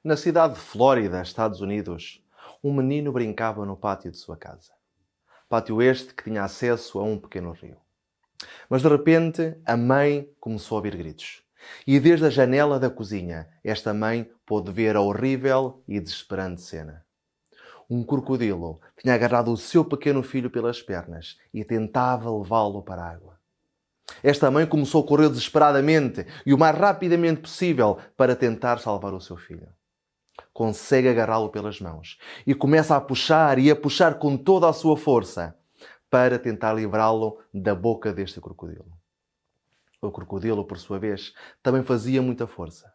Na cidade de Flórida, Estados Unidos, um menino brincava no pátio de sua casa. Pátio este que tinha acesso a um pequeno rio. Mas de repente, a mãe começou a ouvir gritos. E desde a janela da cozinha, esta mãe pôde ver a horrível e desesperante cena. Um crocodilo tinha agarrado o seu pequeno filho pelas pernas e tentava levá-lo para a água. Esta mãe começou a correr desesperadamente e o mais rapidamente possível para tentar salvar o seu filho. Consegue agarrá-lo pelas mãos e começa a puxar com toda a sua força para tentar livrá-lo da boca deste crocodilo. O crocodilo, por sua vez, também fazia muita força.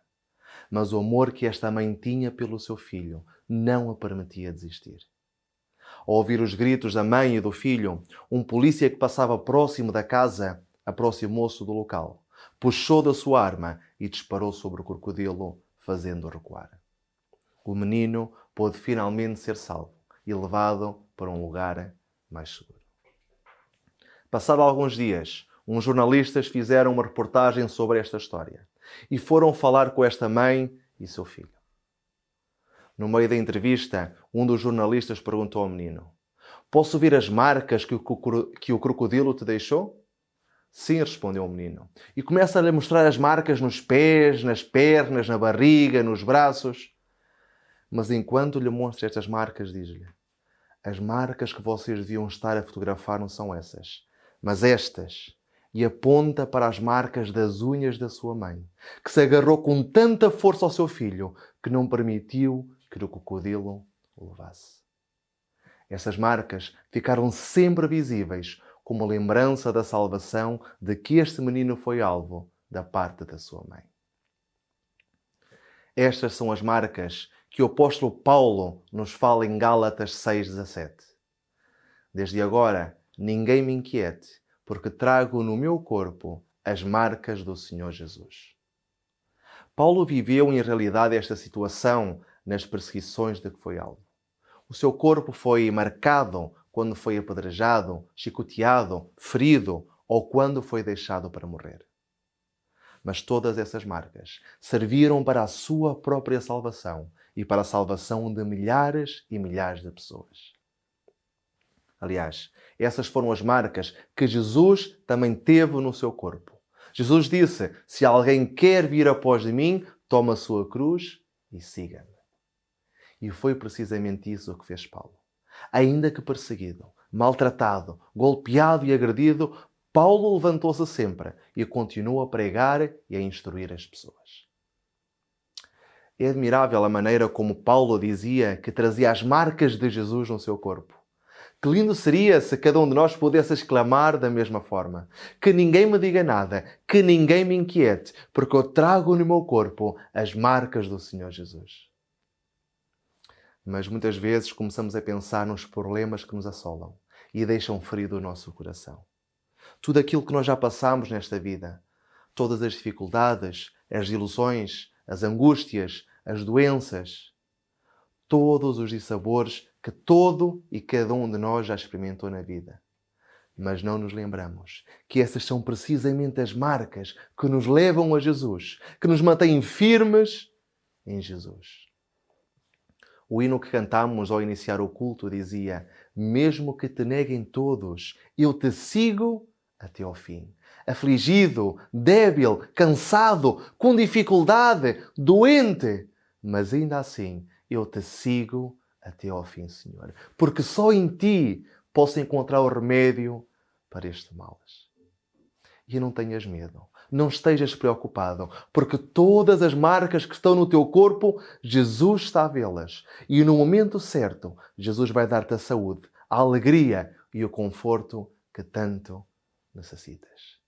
Mas o amor que esta mãe tinha pelo seu filho não a permitia desistir. Ao ouvir os gritos da mãe e do filho, um polícia que passava próximo da casa aproximou-se do local, puxou da sua arma e disparou sobre o crocodilo, fazendo-o recuar. O menino pôde finalmente ser salvo e levado para um lugar mais seguro. Passado alguns dias, uns jornalistas fizeram uma reportagem sobre esta história e foram falar com esta mãe e seu filho. No meio da entrevista, um dos jornalistas perguntou ao menino: "Posso ver as marcas que o crocodilo te deixou?" "Sim", respondeu o menino. E começa a lhe mostrar as marcas nos pés, nas pernas, na barriga, nos braços. Mas enquanto lhe mostra estas marcas, diz-lhe: "As marcas que vocês deviam estar a fotografar não são essas, mas estas." E aponta para as marcas das unhas da sua mãe, que se agarrou com tanta força ao seu filho que não permitiu que o crocodilo o levasse. Essas marcas ficaram sempre visíveis como lembrança da salvação de que este menino foi alvo da parte da sua mãe. Estas são as marcas que o apóstolo Paulo nos fala em Gálatas 6,17. "Desde agora, ninguém me inquiete, porque trago no meu corpo as marcas do Senhor Jesus." Paulo viveu em realidade esta situação nas perseguições de que foi alvo. O seu corpo foi marcado quando foi apedrejado, chicoteado, ferido ou quando foi deixado para morrer. Mas todas essas marcas serviram para a sua própria salvação e para a salvação de milhares e milhares de pessoas. Aliás, essas foram as marcas que Jesus também teve no seu corpo. Jesus disse: "Se alguém quer vir após de mim, toma a sua cruz e siga-me." E foi precisamente isso que fez Paulo. Ainda que perseguido, maltratado, golpeado e agredido, Paulo levantou-se sempre e continuou a pregar e a instruir as pessoas. É admirável a maneira como Paulo dizia que trazia as marcas de Jesus no seu corpo. Que lindo seria se cada um de nós pudesse exclamar da mesma forma: "Que ninguém me diga nada, que ninguém me inquiete, porque eu trago no meu corpo as marcas do Senhor Jesus." Mas muitas vezes começamos a pensar nos problemas que nos assolam e deixam ferido o nosso coração. Tudo aquilo que nós já passamos nesta vida, todas as dificuldades, as ilusões, as angústias, as doenças, todos os dissabores que todo e cada um de nós já experimentou na vida. Mas não nos lembramos que essas são precisamente as marcas que nos levam a Jesus, que nos mantêm firmes em Jesus. O hino que cantamos ao iniciar o culto dizia: "Mesmo que te neguem todos, eu te sigo até ao fim." Afligido, débil, cansado, com dificuldade, doente, mas ainda assim eu te sigo até ao fim, Senhor. Porque só em Ti posso encontrar o remédio para estes males. E não tenhas medo. Não estejas preocupado, porque todas as marcas que estão no teu corpo, Jesus está a vê-las. E no momento certo, Jesus vai dar-te a saúde, a alegria e o conforto que tanto necessitas.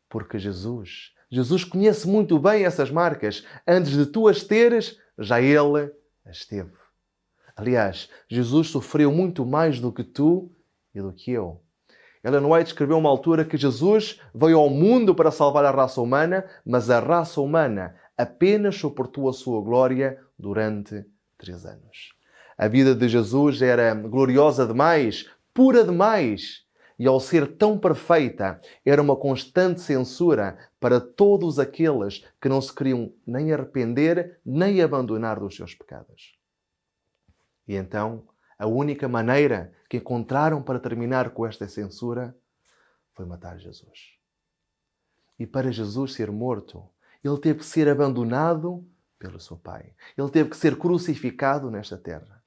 Porque Jesus conhece muito bem essas marcas. Antes de tu as teres, já Ele as teve. Aliás, Jesus sofreu muito mais do que tu e do que eu. Ellen White escreveu uma altura que Jesus veio ao mundo para salvar a raça humana, mas a raça humana apenas suportou a sua glória durante 3 anos. A vida de Jesus era gloriosa demais, pura demais, e ao ser tão perfeita, era uma constante censura para todos aqueles que não se queriam nem arrepender, nem abandonar dos seus pecados. E então, a única maneira que encontraram para terminar com esta censura foi matar Jesus. E para Jesus ser morto, ele teve que ser abandonado pelo seu Pai. Ele teve que ser crucificado nesta terra.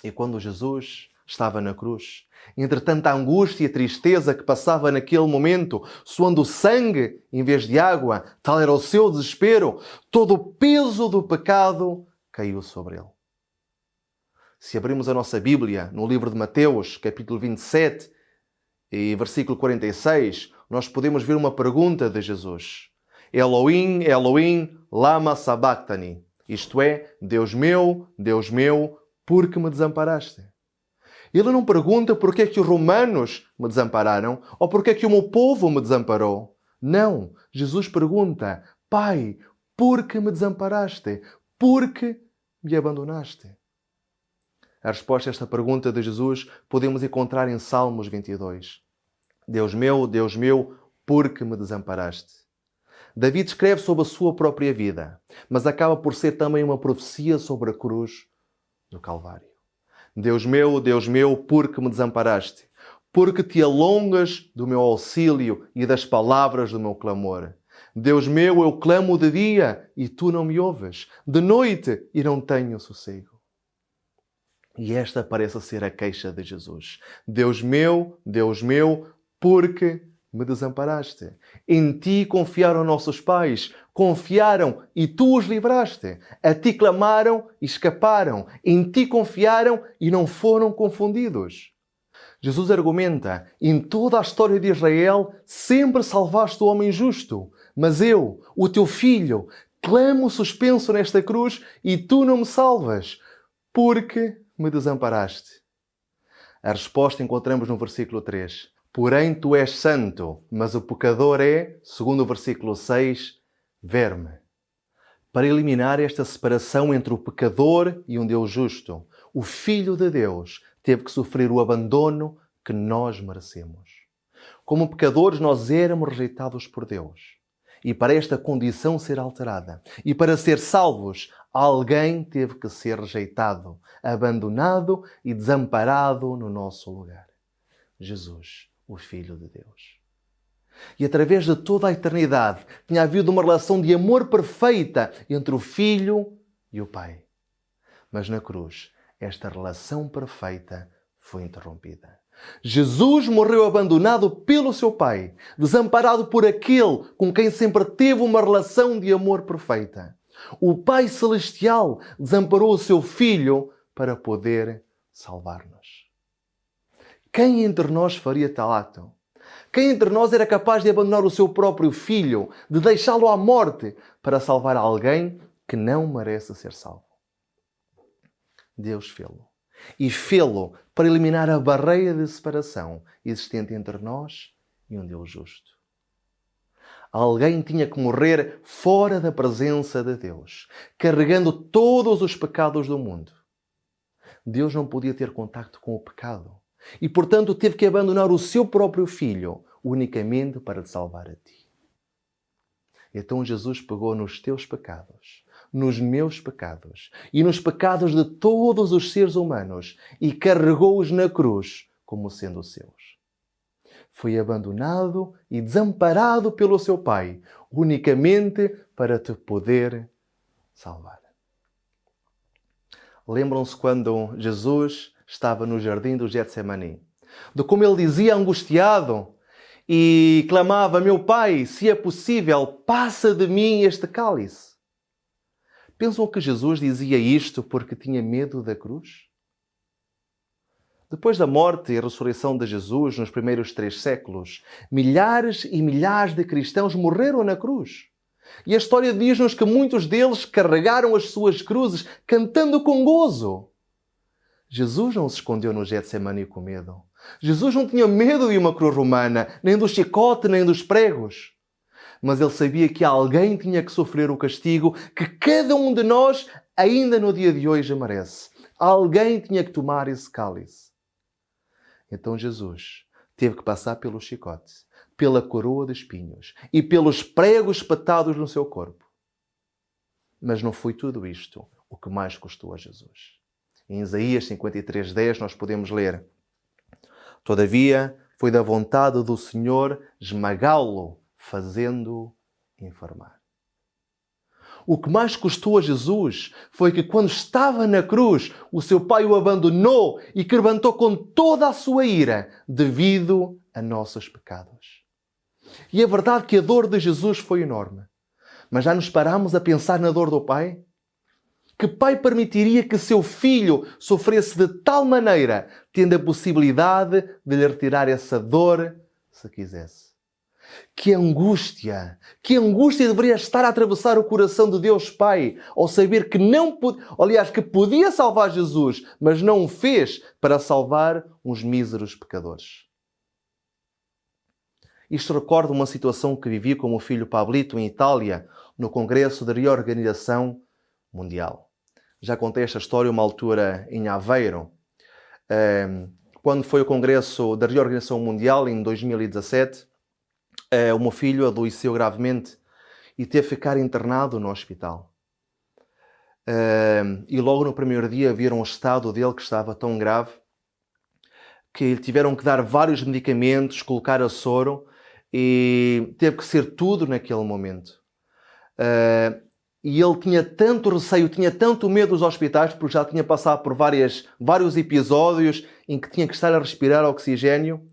E quando Jesus estava na cruz, entre tanta angústia e tristeza que passava naquele momento, suando sangue em vez de água, tal era o seu desespero, todo o peso do pecado caiu sobre ele. Se abrimos a nossa Bíblia no livro de Mateus, capítulo 27 e versículo 46, nós podemos ver uma pergunta de Jesus. Elohim, Elohim, lama sabachthani. Isto é, Deus meu, por que me desamparaste? Ele não pergunta por que é que os romanos me desampararam ou por que é que o meu povo me desamparou. Não, Jesus pergunta, Pai, por que me desamparaste? Por que me abandonaste? A resposta a esta pergunta de Jesus podemos encontrar em Salmos 22. Deus meu, por que me desamparaste? Davi escreve sobre a sua própria vida, mas acaba por ser também uma profecia sobre a cruz do Calvário. Deus meu, por que me desamparaste? Porque te alongas do meu auxílio e das palavras do meu clamor. Deus meu, eu clamo de dia e tu não me ouves, de noite e não tenho sossego. E esta parece ser a queixa de Jesus. Deus meu, porque me desamparaste. Em ti confiaram nossos pais, confiaram e tu os livraste. A ti clamaram e escaparam. Em ti confiaram e não foram confundidos. Jesus argumenta, em toda a história de Israel, sempre salvaste o homem justo. Mas eu, o teu filho, clamo suspenso nesta cruz e tu não me salvas. Porque me desamparaste? A resposta encontramos no versículo 3. Porém, tu és santo, mas o pecador é, segundo o versículo 6, verme. Para eliminar esta separação entre o pecador e um Deus justo, o Filho de Deus teve que sofrer o abandono que nós merecemos. Como pecadores, nós éramos rejeitados por Deus. E para esta condição ser alterada e para ser salvos, alguém teve que ser rejeitado, abandonado e desamparado no nosso lugar. Jesus, o Filho de Deus. E através de toda a eternidade tinha havido uma relação de amor perfeita entre o Filho e o Pai. Mas na cruz, esta relação perfeita foi interrompida. Jesus morreu abandonado pelo seu Pai, desamparado por aquele com quem sempre teve uma relação de amor perfeita. O Pai Celestial desamparou o seu Filho para poder salvar-nos. Quem entre nós faria tal ato? Quem entre nós era capaz de abandonar o seu próprio filho, de deixá-lo à morte, para salvar alguém que não merece ser salvo? Deus fê-lo. E fê-lo para eliminar a barreira de separação existente entre nós e um Deus justo. Alguém tinha que morrer fora da presença de Deus, carregando todos os pecados do mundo. Deus não podia ter contacto com o pecado. E, portanto, teve que abandonar o seu próprio filho, unicamente para te salvar a ti. Então Jesus pegou nos teus pecados, nos meus pecados e nos pecados de todos os seres humanos e carregou-os na cruz como sendo os seus. Foi abandonado e desamparado pelo seu Pai, unicamente para te poder salvar. Lembram-se quando Jesus estava no jardim do Getsemani, de como ele dizia angustiado e clamava: meu Pai, se é possível, passa de mim este cálice. Pensam que Jesus dizia isto porque tinha medo da cruz? Depois da morte e ressurreição de Jesus nos primeiros 3 séculos, milhares e milhares de cristãos morreram na cruz. E a história diz-nos que muitos deles carregaram as suas cruzes cantando com gozo. Jesus não se escondeu no Getsemani com medo. Jesus não tinha medo de uma cruz romana, nem do chicote, nem dos pregos. Mas ele sabia que alguém tinha que sofrer o castigo que cada um de nós, ainda no dia de hoje, merece. Alguém tinha que tomar esse cálice. Então Jesus teve que passar pelo chicote, pela coroa de espinhos e pelos pregos espetados no seu corpo. Mas não foi tudo isto o que mais custou a Jesus. Em Isaías 53:10 nós podemos ler: Todavia foi da vontade do Senhor esmagá-lo, fazendo-o enfermar. O que mais custou a Jesus foi que, quando estava na cruz, o seu Pai o abandonou e que levantou com toda a sua ira devido a nossos pecados. E é verdade que a dor de Jesus foi enorme. Mas já nos paramos a pensar na dor do Pai? Que pai permitiria que seu filho sofresse de tal maneira, tendo a possibilidade de lhe retirar essa dor, se quisesse? Que angústia deveria estar a atravessar o coração de Deus Pai, ao saber que que podia salvar Jesus, mas não o fez para salvar uns míseros pecadores. Isto recorda uma situação que vivi com o meu filho Pablito em Itália, no Congresso de Reorganização Mundial. Já contei esta história uma altura em Aveiro, quando foi o Congresso da Reorganização Mundial, em 2017, o meu filho adoeceu gravemente e teve que ficar internado no hospital. E logo no primeiro dia viram o estado dele, que estava tão grave, que lhe tiveram que dar vários medicamentos, colocar a soro, e teve que ser tudo naquele momento. E ele tinha tanto receio, tinha tanto medo dos hospitais, porque já tinha passado por vários episódios em que tinha que estar a respirar oxigênio.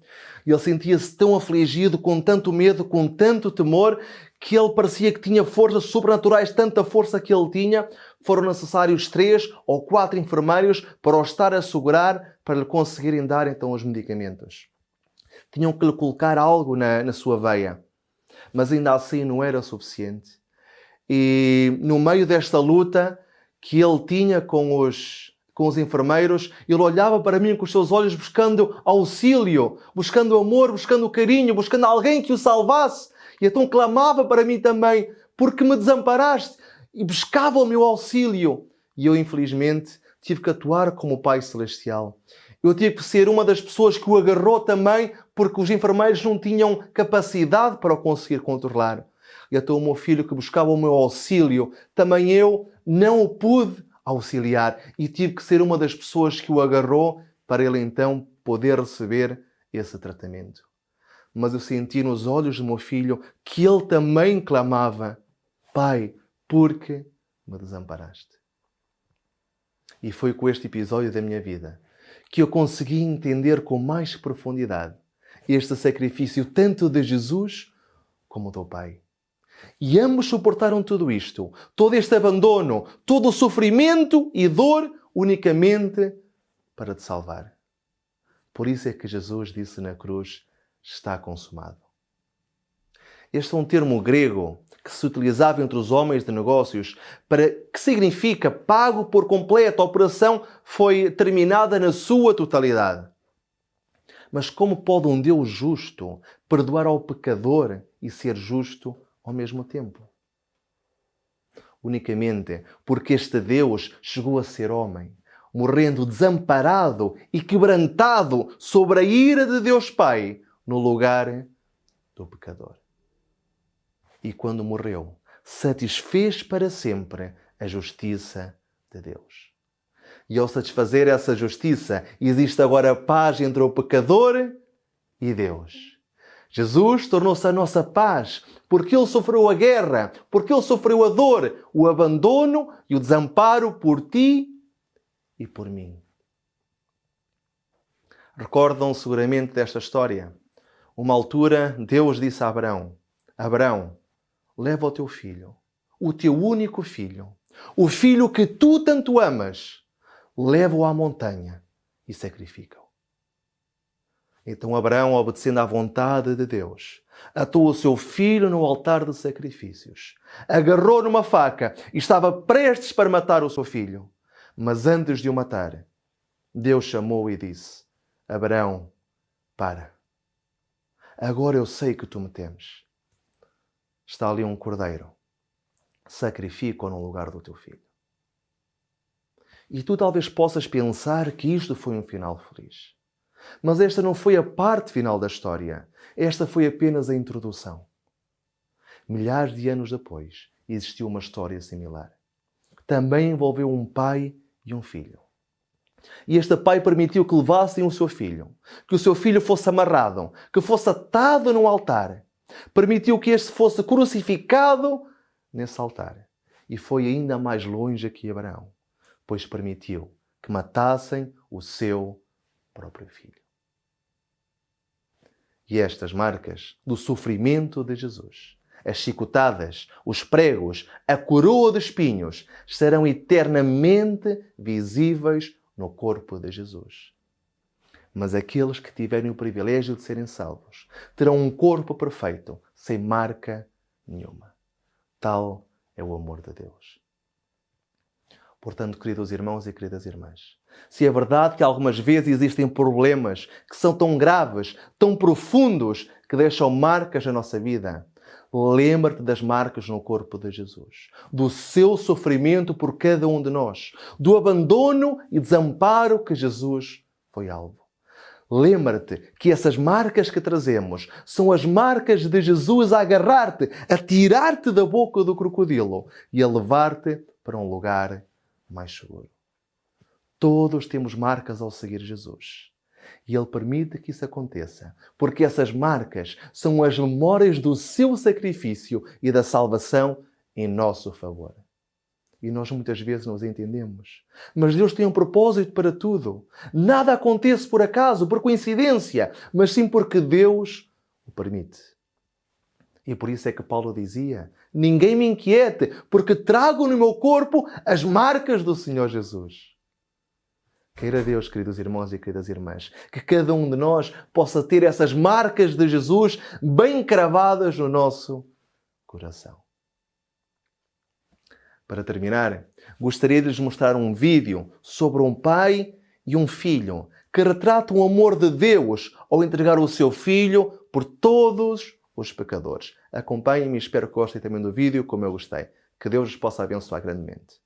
E ele sentia-se tão afligido, com tanto medo, com tanto temor, que ele parecia que tinha forças sobrenaturais, tanta força que ele tinha. Foram necessários 3 ou 4 enfermeiros para o estar a segurar, para lhe conseguirem dar então os medicamentos. Tinham que lhe colocar algo na sua veia. Mas ainda assim não era suficiente. E no meio desta luta que ele tinha com os enfermeiros, ele olhava para mim com os seus olhos buscando auxílio, buscando amor, buscando carinho, buscando alguém que o salvasse. E então clamava para mim também: porque me desamparaste? E buscava o meu auxílio. E eu, infelizmente, tive que atuar como o Pai Celestial. Eu tive que ser uma das pessoas que o agarrou também, porque os enfermeiros não tinham capacidade para o conseguir controlar. E até o meu filho, que buscava o meu auxílio, também eu não o pude auxiliar. E tive que ser uma das pessoas que o agarrou para ele então poder receber esse tratamento. Mas eu senti nos olhos do meu filho que ele também clamava: Pai, por que me desamparaste? E foi com este episódio da minha vida que eu consegui entender com mais profundidade este sacrifício tanto de Jesus como do Pai. E ambos suportaram tudo isto, todo este abandono, todo o sofrimento e dor, unicamente para te salvar. Por isso é que Jesus disse na cruz: está consumado. Este é um termo grego que se utilizava entre os homens de negócios, que significa pago por completo, a operação foi terminada na sua totalidade. Mas como pode um Deus justo perdoar ao pecador e ser justo ao mesmo tempo? Unicamente porque este Deus chegou a ser homem, morrendo desamparado e quebrantado sobre a ira de Deus Pai, no lugar do pecador. E quando morreu, satisfez para sempre a justiça de Deus. E ao satisfazer essa justiça, existe agora paz entre o pecador e Deus. Jesus tornou-se a nossa paz, porque Ele sofreu a guerra, porque Ele sofreu a dor, o abandono e o desamparo por ti e por mim. Recordam seguramente desta história. Uma altura, Deus disse a Abraão: Abraão, leva o teu filho, o teu único filho, o filho que tu tanto amas, leva-o à montanha e sacrifica-o. Então Abraão, obedecendo à vontade de Deus, atou o seu filho no altar de sacrifícios, agarrou numa faca e estava prestes para matar o seu filho. Mas antes de o matar, Deus chamou e disse: Abraão, para. Agora eu sei que tu me temes. Está ali um cordeiro. Sacrifica-o no lugar do teu filho. E tu talvez possas pensar que isto foi um final feliz. Mas esta não foi a parte final da história. Esta foi apenas a introdução. Milhares de anos depois, existiu uma história similar. Também envolveu um pai e um filho. E este pai permitiu que levassem o seu filho, que o seu filho fosse amarrado, que fosse atado num altar. Permitiu que este fosse crucificado nesse altar. E foi ainda mais longe que Abraão, pois permitiu que matassem o seu próprio filho. E estas marcas do sofrimento de Jesus, as chicotadas, os pregos, a coroa de espinhos, serão eternamente visíveis no corpo de Jesus. Mas aqueles que tiverem o privilégio de serem salvos terão um corpo perfeito, sem marca nenhuma. Tal é o amor de Deus. Portanto, queridos irmãos e queridas irmãs, se é verdade que algumas vezes existem problemas que são tão graves, tão profundos, que deixam marcas na nossa vida, lembra-te das marcas no corpo de Jesus, do seu sofrimento por cada um de nós, do abandono e desamparo que Jesus foi alvo. Lembra-te que essas marcas que trazemos são as marcas de Jesus a agarrar-te, a tirar-te da boca do crocodilo e a levar-te para um lugar mais seguro. Todos temos marcas ao seguir Jesus. E Ele permite que isso aconteça, porque essas marcas são as memórias do seu sacrifício e da salvação em nosso favor. E nós muitas vezes não os entendemos. Mas Deus tem um propósito para tudo. Nada acontece por acaso, por coincidência, mas sim porque Deus o permite. E por isso é que Paulo dizia: ninguém me inquiete, porque trago no meu corpo as marcas do Senhor Jesus. Queira Deus, queridos irmãos e queridas irmãs, que cada um de nós possa ter essas marcas de Jesus bem cravadas no nosso coração. Para terminar, gostaria de lhes mostrar um vídeo sobre um pai e um filho que retrata o amor de Deus ao entregar o seu filho por todos os pecadores. Acompanhem-me e espero que gostem também do vídeo como eu gostei. Que Deus os possa abençoar grandemente.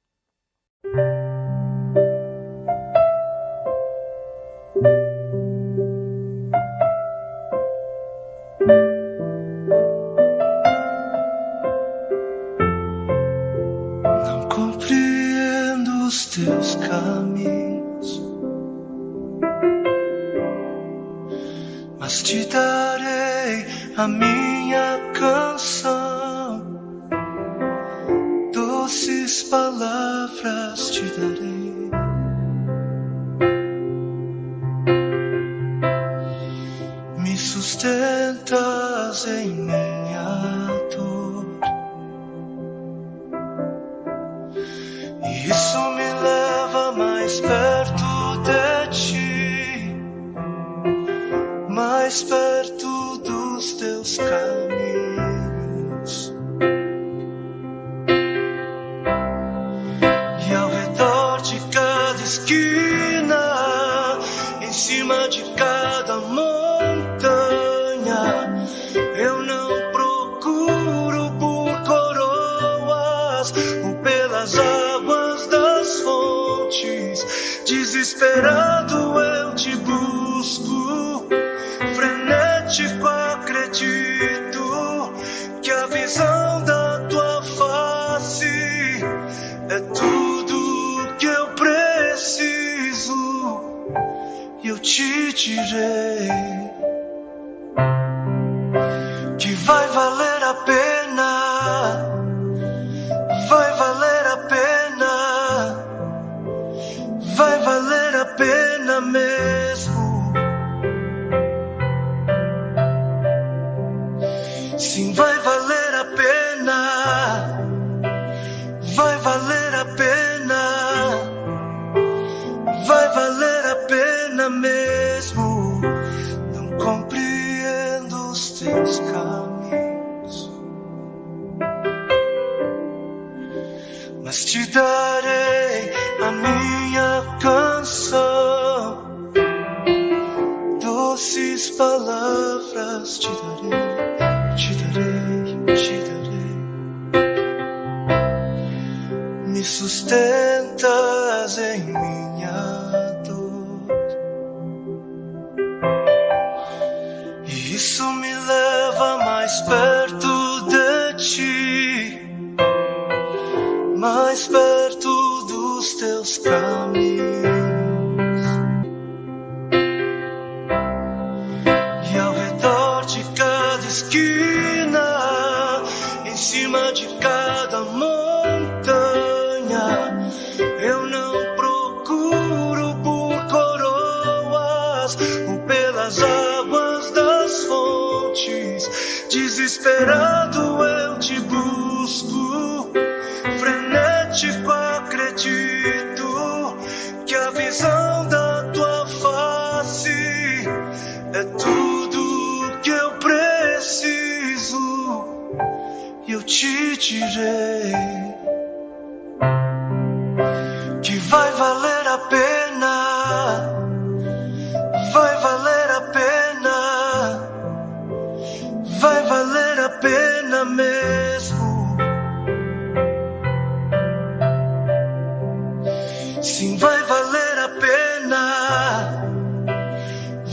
Não compreendo os teus caminhos, mas te darei a minha canção, doces palavras te darei. Me sustentas em minha dor, e isso me leva mais perto de ti, mais perto dos teus caminhos. E ao redor de cada esquina, em cima de cada montanha, eu não procuro por coroas ou pelas águas das fontes. Desesperado eu te busco, frenético acredito que a visão da tua face é tudo que eu preciso. E eu te direi que vai valer a pena, vai valer a pena, vai valer a pena mesmo. Sim, vai valer a pena, vai valer a pena, vai valer a pena mesmo. Não compreendo os teus caminhos, mas te darei a minha canção, doces palavras te darei. Te darei, te darei. Me sustentas em minha dor, mais perto dos teus caminhos. E ao redor de cada esquina, em cima de cada montanha, eu não procuro por coroas ou pelas águas das fontes. Desesperado eu te busco, frenético acredito que a visão da tua face é tudo que eu preciso. E eu te direi que vai valer a pena, vai valer a pena, vai valer a pena mesmo. Sim, vai valer a pena,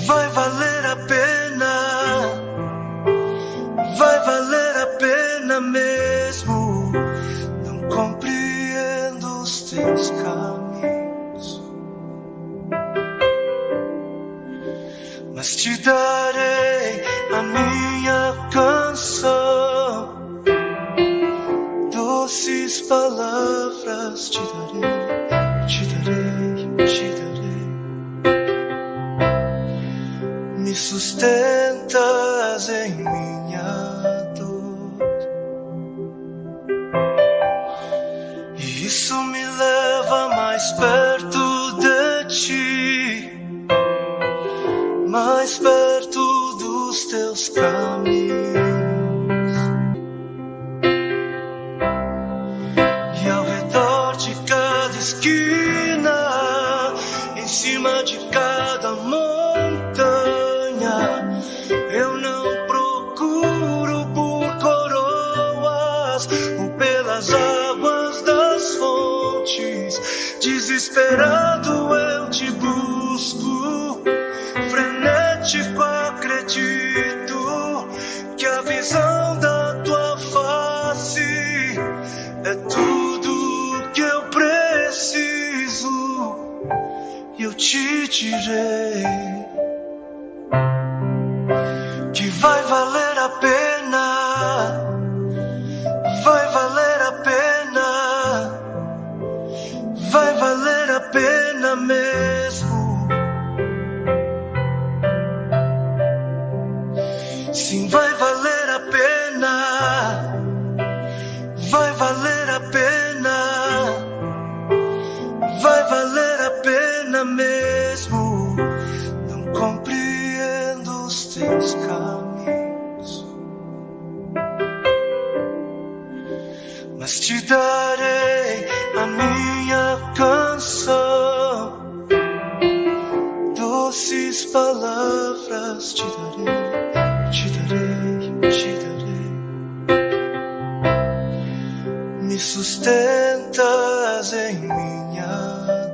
vai valer a pena, vai valer a pena mesmo. Não compreendo os teus caminhos, mas te darei a minha canção, doces palavras te darei. Te darei, te darei. Me sustentas em minha dor, e isso me leva mais perto de ti, mais perto dos teus caminhos. E ao redor de cada esquina, em cima de cada montanha, eu não procuro por coroas ou pelas águas das fontes. Desesperado eu te busco, frenético acredito que a visão da tua face é tudo que eu preciso. E eu te direi que vai valer a pena, vai valer a pena, vai valer a pena mesmo. Sim, vai valer a pena, vai valer a pena, vai valer a pena mesmo. Não compreendo os teus caminhos, mas te darei a minha canção, doces palavras te darei, te darei, te darei. Me sustentas em minha